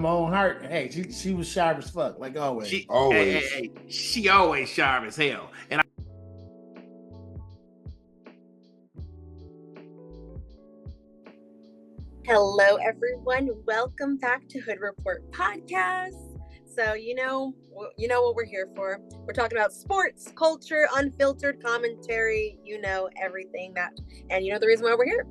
my own heart. Hey, she was sharp as fuck, like always. She Always. she always sharp as hell. And Hello, everyone. Welcome back to Hood Report Podcast. So you know what we're here for. We're talking about sports, culture, unfiltered commentary. You know everything that, and you know the reason why we're here.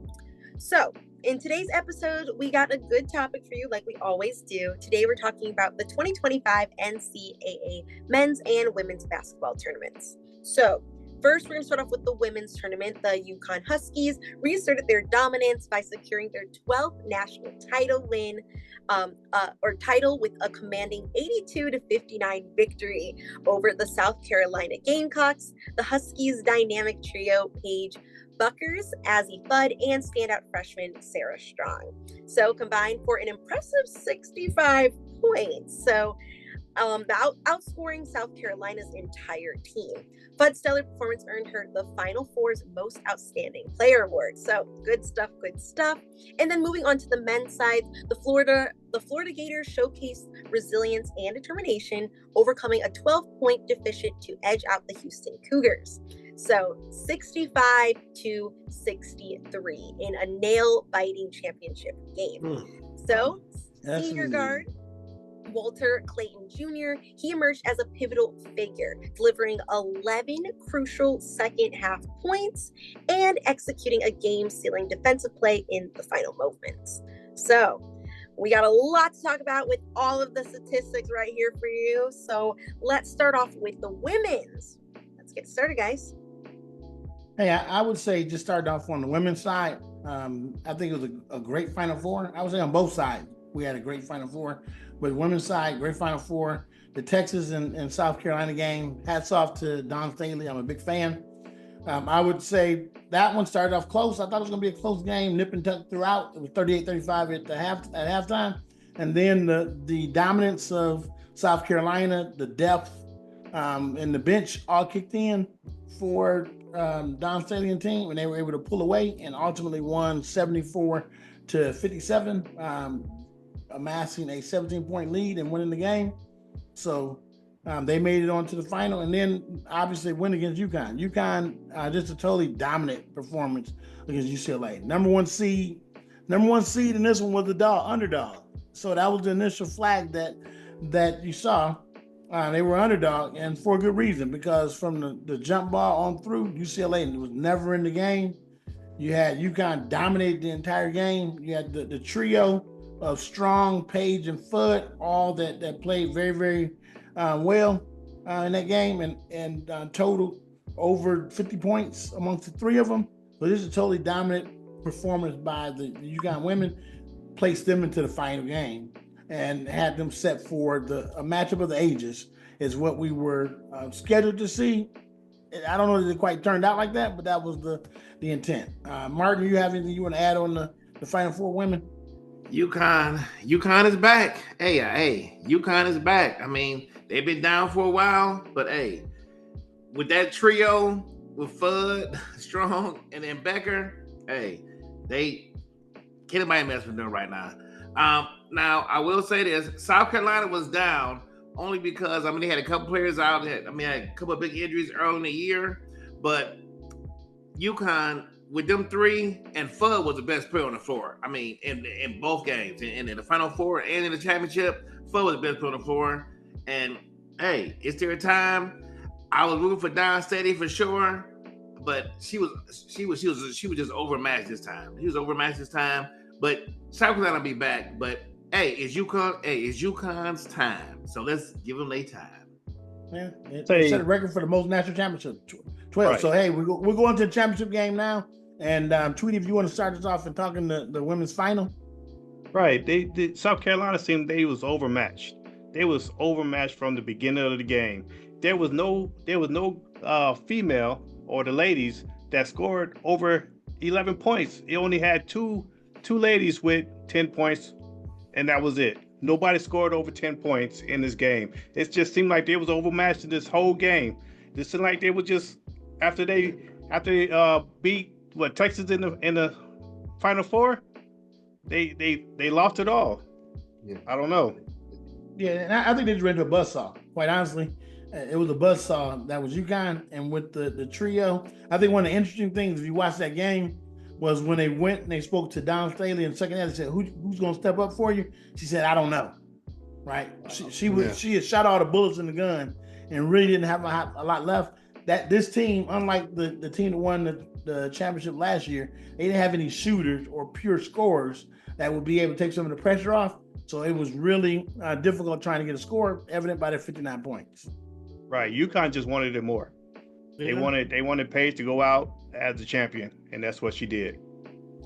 So in today's episode, we got a good topic for you, like we always do. Today we're talking about the 2025 NCAA men's and women's basketball tournaments. So first, we're going to start off with the women's tournament. The UConn Huskies reasserted their dominance by securing their 12th national title win, title with a commanding 82-59 victory over the South Carolina Gamecocks. The Huskies' dynamic trio, Paige Bueckers, Azzi, Fudd, and standout freshman Sarah Strong. So combined for an impressive 65 points. So outscoring South Carolina's entire team. Fudd's stellar performance earned her the Final Four's Most Outstanding Player award. So good stuff. And then moving on to the men's side, the Florida Gators showcased resilience and determination, overcoming a 12-point deficit to edge out the Houston Cougars. So 65-63 in a nail-biting championship game. So senior guard Walter Clayton Jr., he emerged as a pivotal figure, delivering 11 crucial second half points and executing a game-sealing defensive play in the final moments. So we got a lot to talk about with all of the statistics right here for you. So let's start off with the women's. Let's get started, guys. Hey, I would say just start off on the women's side. I think it was a great Final Four. I would say on both sides, we had a great Final Four. But women's side, great Final Four. The Texas and South Carolina game, hats off to Don Staley. I'm a big fan. I would say that one started off close. I thought it was going to be a close game, nip and tuck throughout. It was 38-35 at halftime. And then the dominance of South Carolina, the depth, and the bench all kicked in for Don Staley and team, and they were able to pull away and ultimately won 74-57. Amassing a 17-point lead and winning the game. So they made it on to the final, and then obviously win against UConn. UConn, just a totally dominant performance against UCLA. Number one seed in this one was the underdog. So that was the initial flag that you saw. They were underdog, and for a good reason, because from the jump ball on through, UCLA was never in the game. You had UConn dominate the entire game. You had the trio of Strong, Paige, and Fudd, all that played very, very well in that game, and total over 50 points amongst the three of them. But this is a totally dominant performance by the UConn women, placed them into the final game and had them set for a matchup of the ages is what we were scheduled to see. I don't know that it quite turned out like that, but that was the intent. Martin, you have anything you want to add on the Final Four women? UConn is back. Hey, UConn is back. I mean, they've been down for a while, but hey, with that trio with Fudd, Strong, and then Becker, hey, they can't anybody mess with them right now. Now I will say this: South Carolina was down only because they had a couple players out. Had a couple of big injuries early in the year, but UConn, with them three, and Fudd was the best player on the floor. I mean, in both games, in the Final Four and in the championship, Fudd was the best player on the floor. And hey, it's their time. I was rooting for Don Staley for sure, but she was just overmatched this time. She was overmatched this time. But South Carolina will be back. But hey, it's UConn's time. So let's give them their time. Yeah, they set a record for the most national championship, 12. Right. So hey, we're going to the championship game now. And Tweety, if you want to start us off and talking the women's final. Right. They South Carolina seemed they was overmatched. They was overmatched from the beginning of the game. There was no female or the ladies that scored over 11 points. It only had two ladies with 10 points, and that was it. Nobody scored over 10 points in this game. It just seemed like they was overmatched in this whole game. It seemed like they were just after they beat Texas in the Final Four, they lost it all. I don't know. Yeah, and I think they just ran to a buzzsaw. Quite honestly, it was a buzzsaw that was UConn, and with the trio, I think one of the interesting things if you watch that game was when they went and they spoke to Don Staley in the second half. They said, "Who's going to step up for you?" She said, "I don't know." Right? She had shot all the bullets in the gun and really didn't have a lot left. That this team, unlike the team that won the championship last year, they didn't have any shooters or pure scorers that would be able to take some of the pressure off. So it was really difficult trying to get a score, evident by their 59 points. Right. UConn just wanted it more. Yeah. They wanted Paige to go out as the champion, and that's what she did.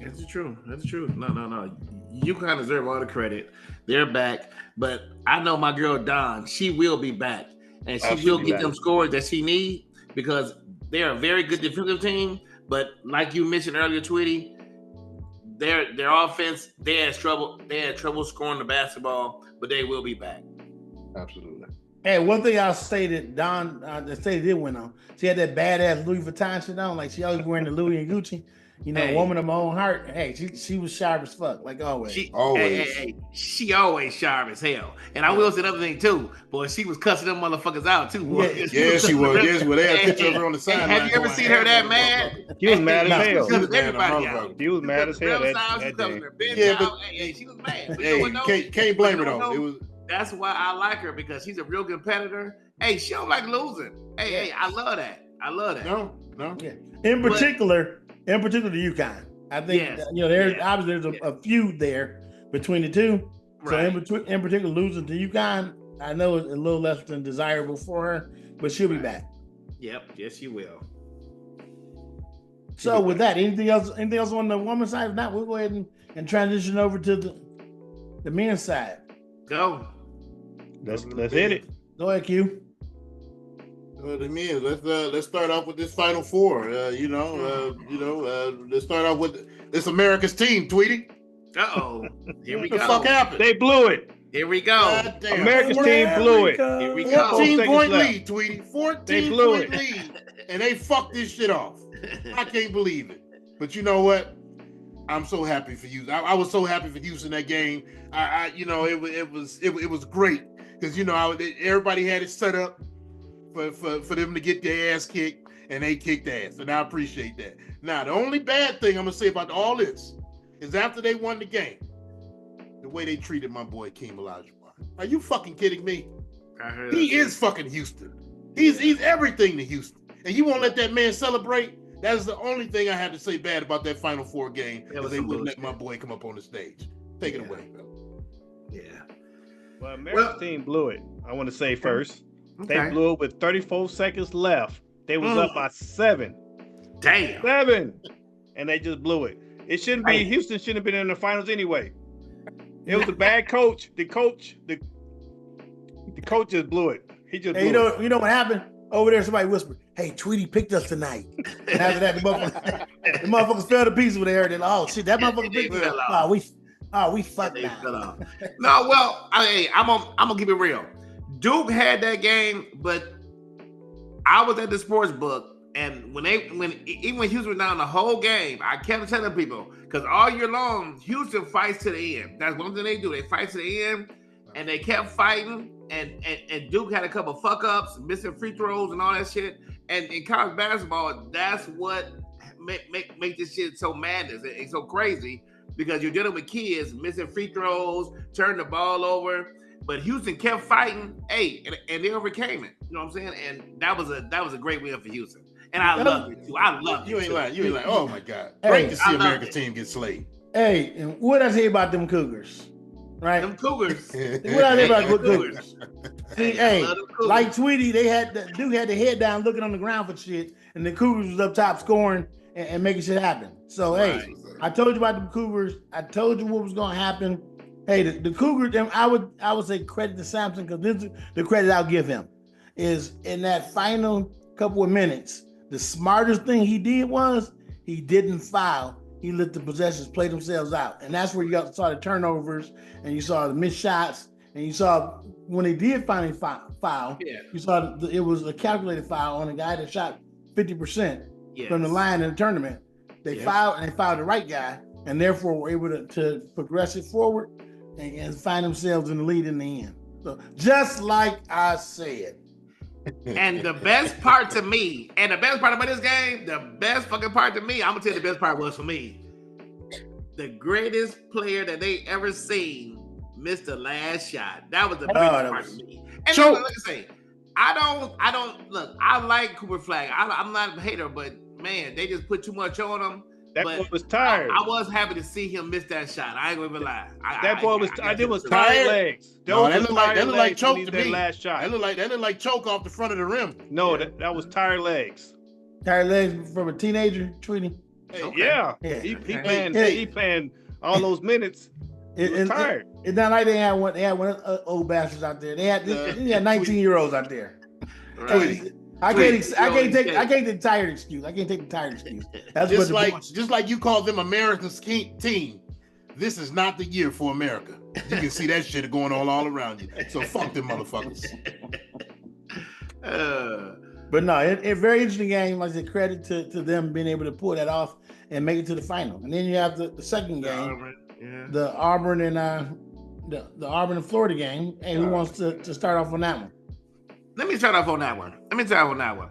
That's true. No. UConn deserve all the credit. They're back, but I know my girl Dawn. She will be back, and she will get them scores that she needs because they're a very good defensive team. But like you mentioned earlier, Tweety, their offense, they had trouble scoring the basketball, but they will be back. Absolutely. Hey, one thing I'll say that Dawn, the state did win on. She had that badass Louis Vuitton shit on, like she always wearing the Louis and Gucci. You know, woman of my own heart. Hey, she was sharp as fuck, like always. She always sharp as hell. And I will say another thing too, boy, she was cussing them motherfuckers out too. Boy. Yeah, she was. Yes, well, they had a picture of her on the sideline. Have you ever seen her that mad? She was mad as hell. She was everybody out. She was mad as hell. She was mad. Hey, can't blame her though. It was. That's why I like her because she's a real competitor. Hey, she don't like losing. Hey, I love that. No. Yeah. In particular, to UConn. I think there's a feud there between the two. Right. So in particular, losing to UConn, I know it's a little less than desirable for her, but she'll be back. Yep, yes, she will. So with that, anything else on the women's side? If not, we'll go ahead and transition over to the men's side. Go. Let's hit it. Go ahead, Q. The men. Let's start off with this Final Four. Let's start off with this America's team, Tweety. Uh-oh. Here we go. What the fuck happened? They blew it. Here we go. America's team blew it. Here we go. 14-point lead, Tweety. 14-point lead. And they fucked this shit off. I can't believe it. But you know what? I'm so happy for you. I was so happy for Houston that game. It was great because everybody had it set up for them to get their ass kicked, and they kicked ass, and I appreciate that. Now, the only bad thing I'm gonna say about all this is after they won the game, the way they treated my boy Keem Olajuwon. Are you fucking kidding me? He is fucking Houston. He's everything to Houston, and you won't let that man celebrate. That is the only thing I had to say bad about that Final Four game. Because they wouldn't let my boy come up on the stage. Take it away, Bill. Yeah. Well, America's team blew it. I want to say first. Okay. They blew it with 34 seconds left. They was up by 7. Damn. 7. And they just blew it. It shouldn't be. Houston shouldn't have been in the finals anyway. It was a bad coach. The coach just blew it. He just blew it. You know what happened? Over there, somebody whispered, "Hey, Tweety picked us tonight." And after that, the motherfuckers fell to pieces when they heard it. Oh shit, that motherfucker picked us. We fucked now. No, well, I'm gonna keep it real. Duke had that game, but I was at the sports book, and when Houston was down the whole game, I kept telling people because all year long Houston fights to the end. That's one thing they do. They fight to the end, and they kept fighting. And Duke had a couple fuck ups, missing free throws and all that shit. And in college basketball, that's what make this shit so madness. It's so crazy because you're dealing with kids missing free throws, turning the ball over. But Houston kept fighting, and they overcame it. You know what I'm saying? And that was a great win for Houston. And I love it too. I love it. You ain't lying. Oh my God. Great to see America's team get slayed. Hey, and what I say about them Cougars? Right, them Cougars. What I say about Cougars? See, like Tweety, Duke had their head down, looking on the ground for shit, and the Cougars was up top scoring and making shit happen. So I told you about the Cougars. I told you what was going to happen. Hey, the Cougars. I would say credit to Sampson because this is the credit I'll give him is in that final couple of minutes. The smartest thing he did was he didn't foul. He let the possessions play themselves out. And that's where you saw the turnovers and you saw the missed shots and you saw when they did finally foul, you saw it was a calculated foul on a guy that shot 50% from the line in the tournament. They fouled and they fouled the right guy and therefore were able to progress it forward. and find themselves in the lead in the end. So just like I said. And the best part to me, and the best part about this game, the best fucking part to me, I'm gonna tell you the best part was for me. The greatest player that they ever seen missed the last shot. That was the biggest part to me. And so, like I say, I don't look. I like Cooper Flag. I'm not a hater, but man, they just put too much on him. That boy was tired. I was happy to see him miss that shot. I ain't gonna even lie. That boy was tired legs. No, that looked like choke to me. Last shot. That looked like choke off the front of the rim. No, that was tired legs. Tired legs from a teenager, Tweety. Hey, okay. Yeah. He playing all those minutes. He was tired. It's not like they had one old bastards out there. They had 19-year-olds out there. Right. I can't take the tired excuse. I can't take the tired excuse. That's just like you call them America's team. This is not the year for America. You can see that shit going on all around you. So fuck them motherfuckers. But no, it's very interesting game. Like I said, credit to them being able to pull that off and make it to the final. And then you have the second game, the Auburn and the Auburn and Florida game. Hey, who wants to start off on that one? Let me start off on that one.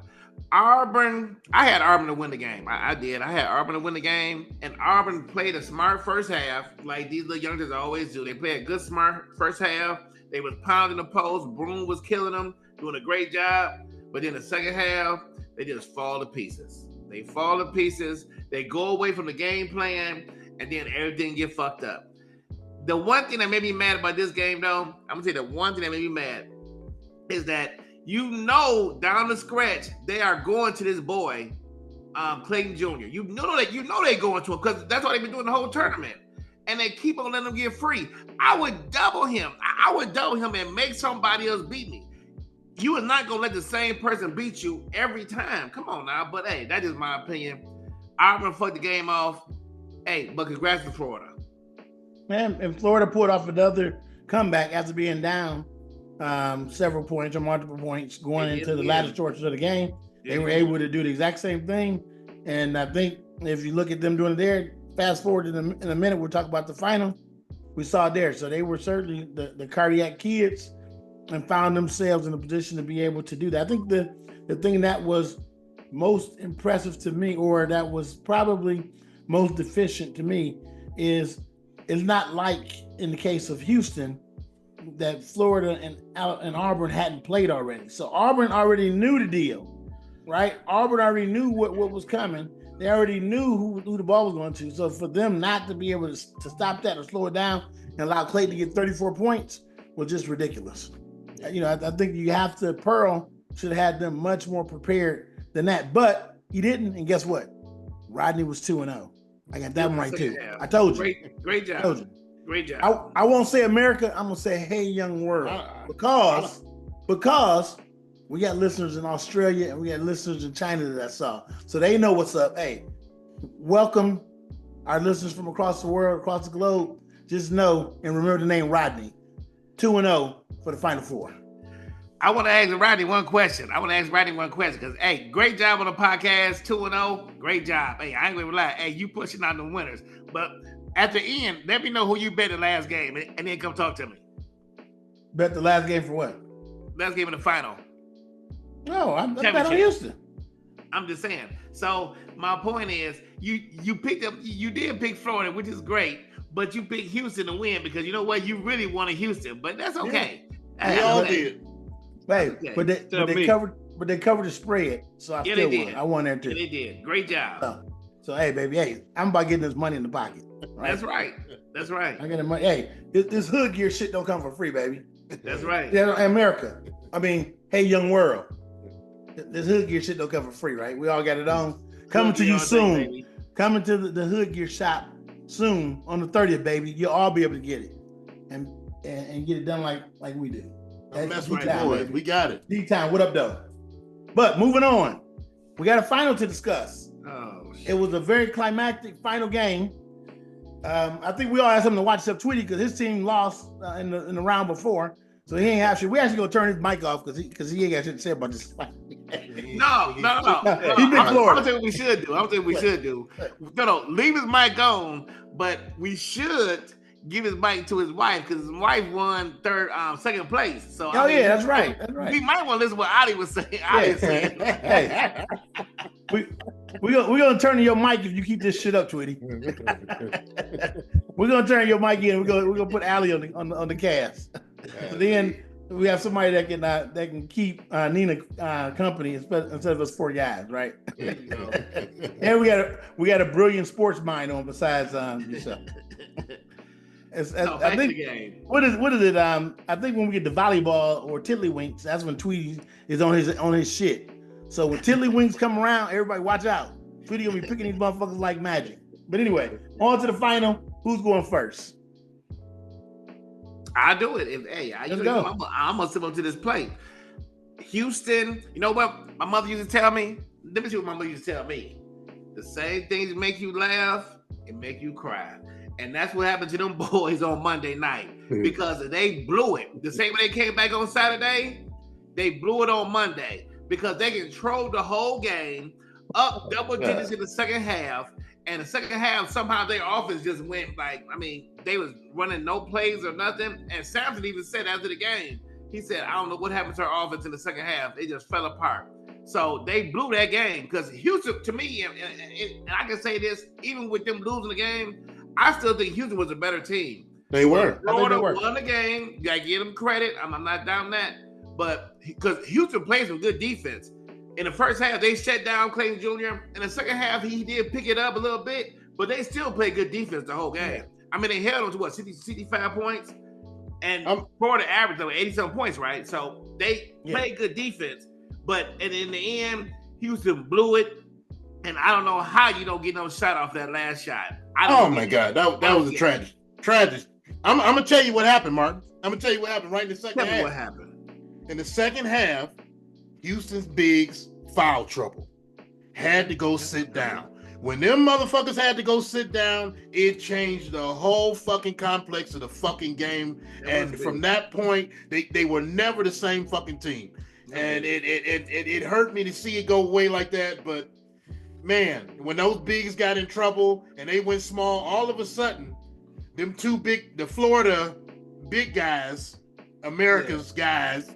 Auburn, I had Auburn to win the game. I did. I had Auburn to win the game, and Auburn played a smart first half, like these little youngsters always do. They played a good, smart first half. They was pounding the post. Broom was killing them, doing a great job. But then the second half, they just fall to pieces. They fall to pieces. They go away from the game plan, and then everything get fucked up. The one thing that made me mad about this game, though, I'm gonna say the one thing that made me mad is that down the stretch, they are going to this boy, Clayton Jr. You know they going to him because that's what they've been doing the whole tournament. And they keep on letting him get free. I would double him. I would double him and make somebody else beat me. You are not gonna let the same person beat you every time. Come on now. But hey, that is my opinion. Auburn fucked the game off. Hey, but congrats to Florida. Man, and Florida pulled off another comeback after being down several points or multiple points going into the latter stretches of the game. They were able to do the exact same thing. And I think if you look at them doing it there, fast forward in a minute, we'll talk about the final. We saw it there. So they were certainly the cardiac kids and found themselves in a position to be able to do that. I think the thing that was most impressive to me, or that was probably most deficient to me, is it's not like in the case of Houston that Florida and Auburn hadn't played already. So Auburn already knew the deal, right? Auburn already knew what was coming. They already knew who the ball was going to. So for them not to be able to stop that or slow it down and allow Clayton to get 34 points was just ridiculous. You know, I think you have to, Pearl should have had them much more prepared than that, but he didn't. And guess what? Rodney was 2-0. I got that one right too. I told you. Great job. I told you. Great job. I won't say America. I'm gonna say, hey, young world, because we got listeners in Australia and we got listeners in China that I saw, so they know what's up. Hey, welcome our listeners from across the world, across the globe. Just know and remember the name Rodney. 2-0 for the Final Four. I want to ask Rodney one question. Because, hey, great job on the podcast, 2-0. Great job. Hey, I ain't gonna lie. Hey, you pushing out the winners. But at the end, let me know who you bet the last game, and then come talk to me. Bet the last game for what? Last game in the final. No, I bet on Houston. I'm just saying. So my point is, you picked up, you did pick Florida, which is great, but you picked Houston to win because you know what, you really wanted Houston, but that's okay. Yeah. We all did. Right, okay. but they covered the spread, so I still won. I won there too. Yeah, they did. Great job. So hey, baby, hey, I'm about getting this money in the pocket. Right? That's right. I get the money. Hey, this hood gear shit don't come for free, baby. That's right. Yeah, America. I mean, hey, young world. This hood gear shit don't come for free, right? We all got it on. Coming to you soon. Coming to the hood gear shop soon on the 30th, baby. You'll all be able to get it and get it done like we do. That's right, boys. We got it. D-time. What up, though? But moving on, we got a final to discuss. Oh, shit. It was a very climactic final game. I think we all had something to watch except Tweety because his team lost in the round before, so he ain't have shit. We actually gonna turn his mic off because he ain't got shit to say about this fight. No. He been Florida. I'm saying we should do. No, leave his mic on, but we should give his mic to his wife because his wife won second place. So that's right. That's right. We might want to listen to what Ali was saying. Hey, we're gonna turn your mic if you keep this shit up, Tweety. We're gonna turn your mic in. We're gonna put Ali on the cast. Then we have somebody that can keep Nina company instead of us four guys, right? And we got a brilliant sports mind on besides yourself. I think what is it? I think when we get to volleyball or tiddlywinks, that's when Tweety is on his shit. So when tiddlywinks come around, everybody watch out. Tweety gonna be picking these motherfuckers like magic. But anyway, on to the final. Who's going first? I do it. I'm gonna step up to this plate. Houston, you know what my mother used to tell me? Let me see what my mother used to tell me. The same things make you laugh and make you cry. And that's what happened to them boys on Monday night because they blew it. The same way they came back on Saturday, they blew it on Monday because they controlled the whole game, up double digits in the second half. And the second half, somehow their offense just went they was running no plays or nothing. And Sampson even said after the game, he said, I don't know what happened to our offense in the second half. It just fell apart. So they blew that game because Houston, to me, and I can say this, even with them losing the game, I still think Houston was a better team. They were. Florida won the game. You got to give them credit. I'm not down that. But because Houston plays some good defense. In the first half, they shut down Clayton Jr. In the second half, he did pick it up a little bit, but they still played good defense the whole game. They held on to 65 points, and Florida averaged 87 points, right? So they played good defense, but in the end, Houston blew it, and I don't know how you don't get no shot off that last shot. Oh my God, that was a tragedy. I'm gonna tell you what happened, Martin. I'm gonna tell you what happened right in the second half. Tell me what happened. In the second half, Houston's bigs foul trouble. Had to go sit down. When them motherfuckers had to go sit down, it changed the whole fucking complex of the fucking game. And from that point, they were never the same fucking team. And it hurt me to see it go away like that. But man, when those bigs got in trouble and they went small, all of a sudden, them the Florida big guys, America's guys,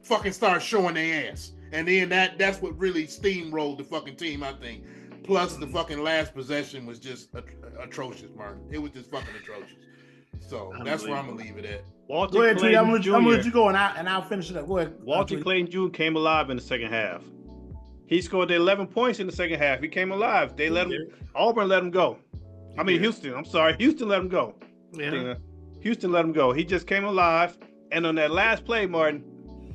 fucking start showing their ass. And then that's what really steamrolled the fucking team, I think. Plus the fucking last possession was just atrocious, Martin. It was just fucking atrocious. So that's where I'm gonna leave it at. Go ahead, Tweety. I'm gonna let you go and I'll finish it up. Go ahead. Walter Clayton Jr. came alive in the second half. He scored 11 points in the second half. He came alive. They let him. Auburn let him go. Houston. I'm sorry. Houston let him go. Yeah. Houston let him go. He just came alive. And on that last play, Martin,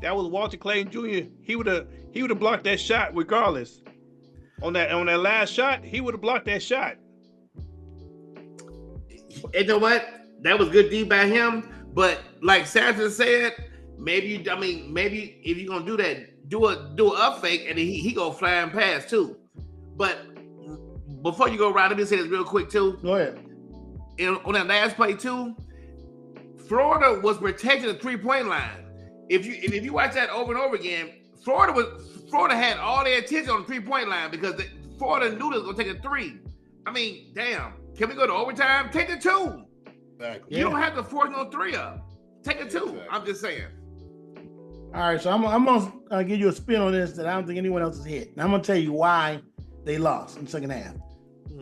that was Walter Clayton Jr. He would have blocked that shot regardless. On that last shot, he would have blocked that shot. You know what? That was good D by him. But like Sampson said, maybe if you're gonna do that, do a up fake and he go flying past too. But before you go around, let me say this real quick too. Go ahead. On that last play too, Florida was protecting the 3-point line. If you watch that over and over again, Florida had all their attention on the 3-point line because Florida knew they was gonna take a 3. Damn. Can we go to overtime? Take the 2. Exactly. You don't have to force no 3 up. Take a 2. Exactly. I'm just saying. All right, so I'm gonna give you a spin on this that I don't think anyone else has hit. And I'm gonna tell you why they lost in the second half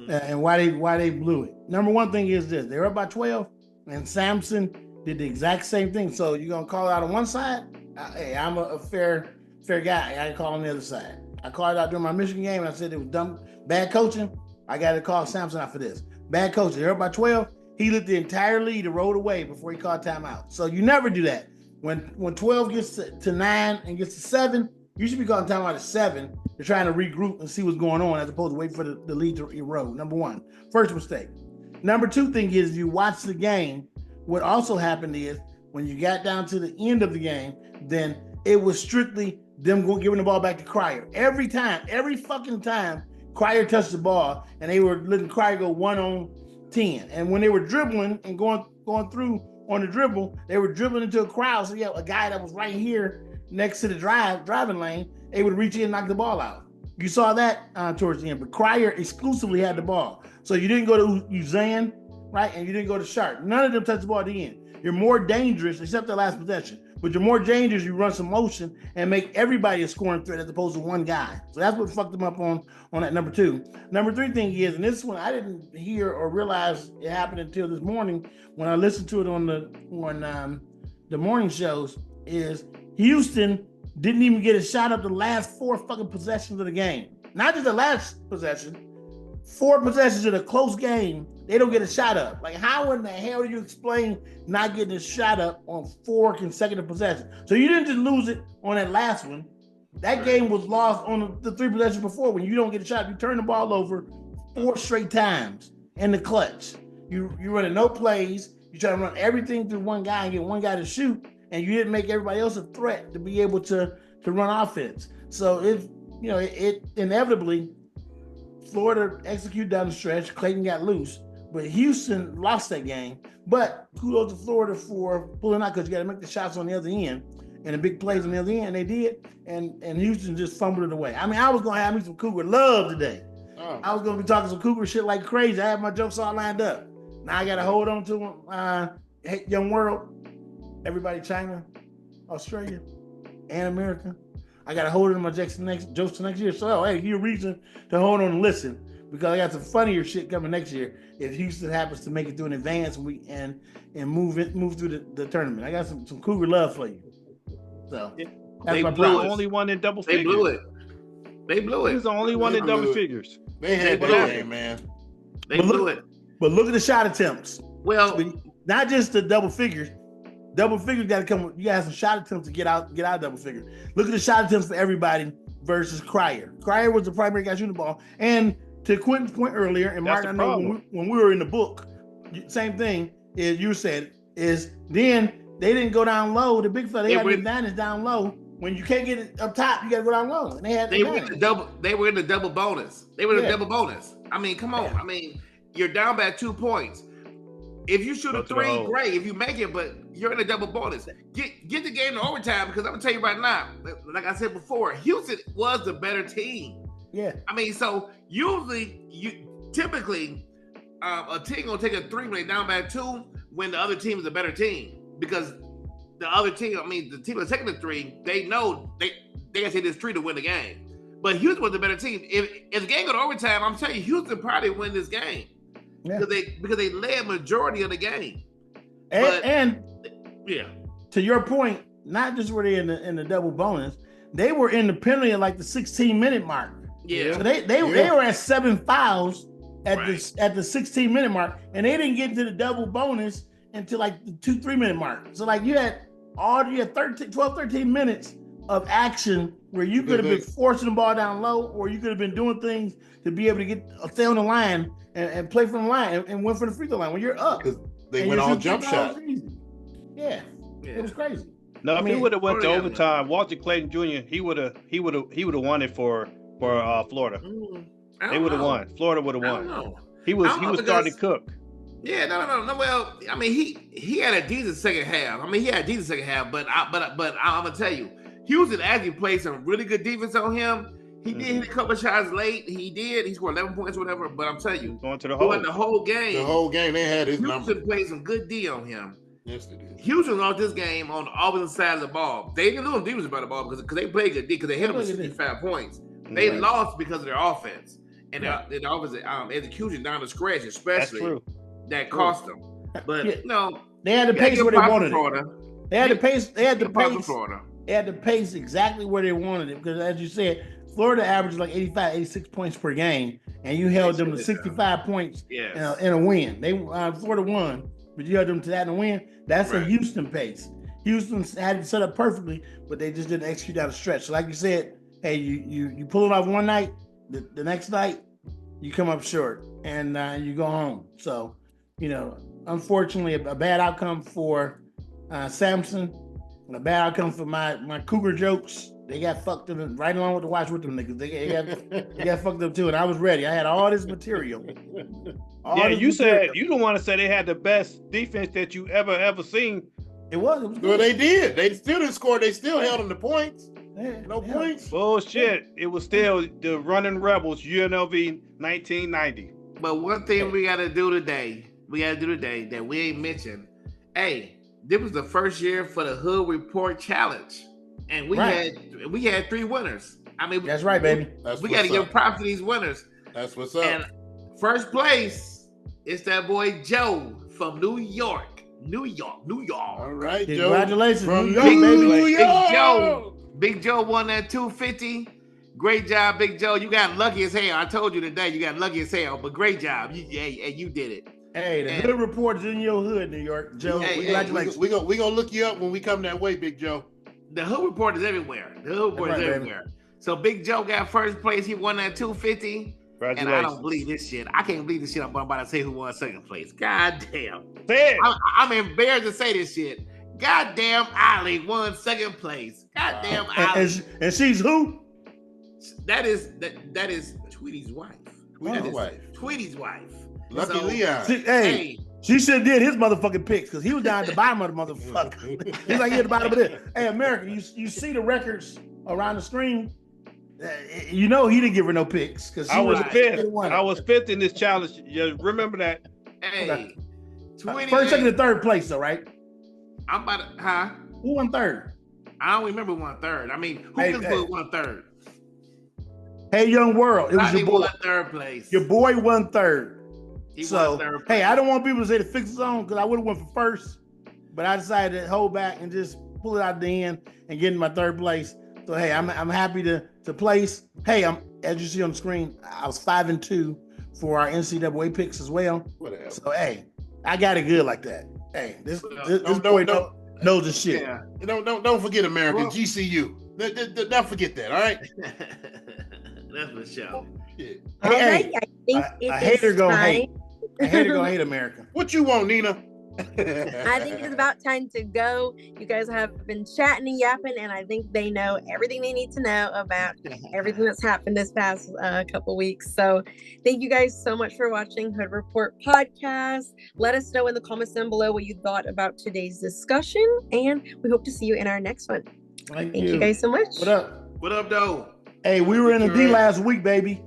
and why they blew it. Number one thing is this: they were up by 12, and Sampson did the exact same thing. So you're gonna call it out on one side? Hey, I'm a fair guy. I call on the other side. I called it out during my Michigan game, and I said it was dumb, bad coaching. I got to call Sampson out for this. Bad coaching. They're up by 12. He let the entire lead and rolled away before he called timeout. So you never do that. When 12 gets to 9 and gets to 7, you should be calling timeout at 7. You're trying to regroup and see what's going on as opposed to wait for the lead to erode. Number one, first mistake. Number two thing is you watch the game. What also happened is when you got down to the end of the game, then it was strictly them giving the ball back to Cryer. Every fucking time Cryer touched the ball and they were letting Cryer go 1-on-10. And when they were dribbling and going through on the dribble, they were dribbling into a crowd. So you have a guy that was right here next to the driving lane, they would reach in and knock the ball out. You saw that towards the end, but Cryer exclusively had the ball. So you didn't go to Uzan right? And you didn't go to sharp. None of them touched the ball at the end. You're more dangerous, except the last possession. But you're more dangerous. You run some motion and make everybody a scoring threat as opposed to one guy. So that's what fucked them up on that number 2. Number 3 thing is, and this one I didn't hear or realize it happened until this morning when I listened to it on the morning shows, is Houston didn't even get a shot up the last 4 fucking possessions of the game. Not just the last possession, 4 possessions in a close game, they don't get a shot up. Like, how in the hell do you explain not getting a shot up on 4 consecutive possessions? So you didn't just lose it on that last one. That game was lost on the 3 possessions before. When you don't get a shot, you turn the ball over 4 straight times in the clutch. You running no plays. You try to run everything through one guy and get one guy to shoot, and you didn't make everybody else a threat to be able to run offense. So it inevitably, Florida executed down the stretch. Clayton got loose, but Houston lost that game. But kudos to Florida for pulling out, because you got to make the shots on the other end and the big plays on the other end. And they did, and Houston just fumbled it away. I mean, I was gonna have me some Cougar love today. Oh. I was gonna be talking some Cougar shit like crazy. I had my jokes all lined up. Now I got to hold on to them. Hey, young world, everybody, China, Australia, and America. I got to hold on to my jokes to next year. So, hey, give you a reason to hold on and listen, because I got some funnier shit coming next year if Houston happens to make it through an advance and move through the tournament. I got some Cougar love for you. So that's my problem. The only one in double figures. They blew it. He was the only one in double figures. They had the game, man. They blew it. But look at the shot attempts. Well, not just the double figures. Double figures got to come. You got to have some shot attempts to get out double figures. Look at the shot attempts for everybody versus Cryer. Cryer was the primary guy shooting the ball. And to Quentin's point earlier, and Mark, I know when we were in the book, same thing is you said is then they didn't go down low. The big fella, they had the advantage down low. When you can't get it up top, you got to go down low. And they were in the double. They were in the double bonus. Double bonus. I mean, come on. Yeah. I mean, you're down by 2 points. If you shoot a 3, great. If you make it, but you're in a double bonus. Get the game to overtime, because I'm gonna tell you right now, like I said before, Houston was the better team. Yeah. I mean, so typically a team gonna take a 3 when they're down by 2 when the other team is a better team, because the other team, the team that's taking the 3, they know they gotta take this 3 to win the game. But Houston was the better team. If the game go to overtime, I'm telling you, Houston probably win this game. Yeah. Because they led majority of the game. And to your point, not just were they in the double bonus, they were in the penalty at like the 16-minute mark. Yeah. So they were at 7 fouls at the 16-minute mark, and they didn't get into the double bonus until like the 2-3 minute mark. So like you had 13 minutes of action where you could have been forcing the ball down low, or you could have been doing things to be able to stay on the line and play from the line and win from the free throw line when you're up. Because they went all jump shot. Yeah, it was crazy. No, if he would have went to overtime, Walter Clayton Jr. he would have won it for Florida. They would have won. Florida would have won. He was starting to cook. Yeah, no. Well, I mean, he had a decent second half. But I'm gonna tell you, Houston actually played some really good defense on him. He did hit a couple of shots late. He scored 11 points or whatever. But I'm telling you, going to the whole game. The whole game, they had his number. Houston played some good D on him. Yes, they did. Houston lost this game on the opposite side of the ball. They didn't lose defense about the ball because they played good D, because they hit them with 65 points. They lost because of their offense and their offensive execution down the stretch, especially. That cost them. But they had the pace where they wanted it. They had the pace. They had the pace exactly where they wanted it, because as you said, Florida averaged like 85, 86 points per game, and you held them to 65 points in a win. Florida won, but you held them to that in a win. That's a Houston pace. Houston had it set up perfectly, but they just didn't execute out a stretch. So like you said, hey, you pull it off one night, the next night you come up short, and you go home. So, unfortunately, a bad outcome for Samson, and a bad outcome for my Cougar jokes. They got fucked up right along with the watch with them niggas. They got fucked up too, and I was ready. I had all this material. Said you don't want to say they had the best defense that you ever seen. It was well, they did. They still didn't score. They still held them to points. No points. Bullshit. It was still the running Rebels, UNLV 1990. But one thing we got to do today, we got to do today that we ain't mentioned. Hey, this was the first year for the Hood Report Challenge, and we had 3 winners. I mean, that's right, baby. We got to give props to these winners. That's what's up. And first place is that boy Joe from New York. All right, Joe. Congratulations, from New York, baby. Big Joe won that 250. Great job, Big Joe. You got lucky as hell. I told you today, you got lucky as hell, but great job. You did it. Hey, the Hood Report is in your hood, New York, Joe. Congratulations. We gonna look you up when we come that way, Big Joe. The Hood Report is everywhere. The Hood Report is everywhere. Baby. So Big Joe got first place. He won that 250. And I don't believe this shit. I can't believe this shit. I'm about to say who won second place. God damn. I'm embarrassed to say this shit. Goddamn, Ali won second place. Goddamn, Ali. And she's who? That is Tweety's wife. Tweety's wife. Lucky Leon. She should have did his motherfucking picks because he was down at the bottom of the motherfucker. He's like, at the bottom of this. Hey, America, you see the records around the screen? You know he didn't give her no picks because I was fifth. I was fifth in this challenge. You remember that? Hey, first, second, and third place, though, right? I'm about to, Who won third? I don't remember who won third. I mean, who won third? Hey, Young World. It was your boy. Won third place. Your boy won third. He won third place. Hey, I don't want people to say to fix his own because I would have went for first, but I decided to hold back and just pull it out the end and get in my third place. So hey, I'm happy to place. Hey, as you see on the screen, I was 5-2 for our NCAA picks as well. Whatever. So hey, I got it good like that. Hey, this boy knows the shit. Yeah. Don't forget America, GCU. Don't forget that. All right. That's for sure. Hey, I think a hater gonna hate. A hater gonna hate America. What you want, Nina? I think it's about time to go. You guys have been chatting and yapping, and I think they know everything they need to know about everything that's happened this past couple weeks. So thank you guys so much for watching Hood Report Podcast. Let us know in the comments down below what you thought about today's discussion, and we hope to see you in our next one. Thank you guys so much. What up? What up, though? Hey, we were in the D last week, baby.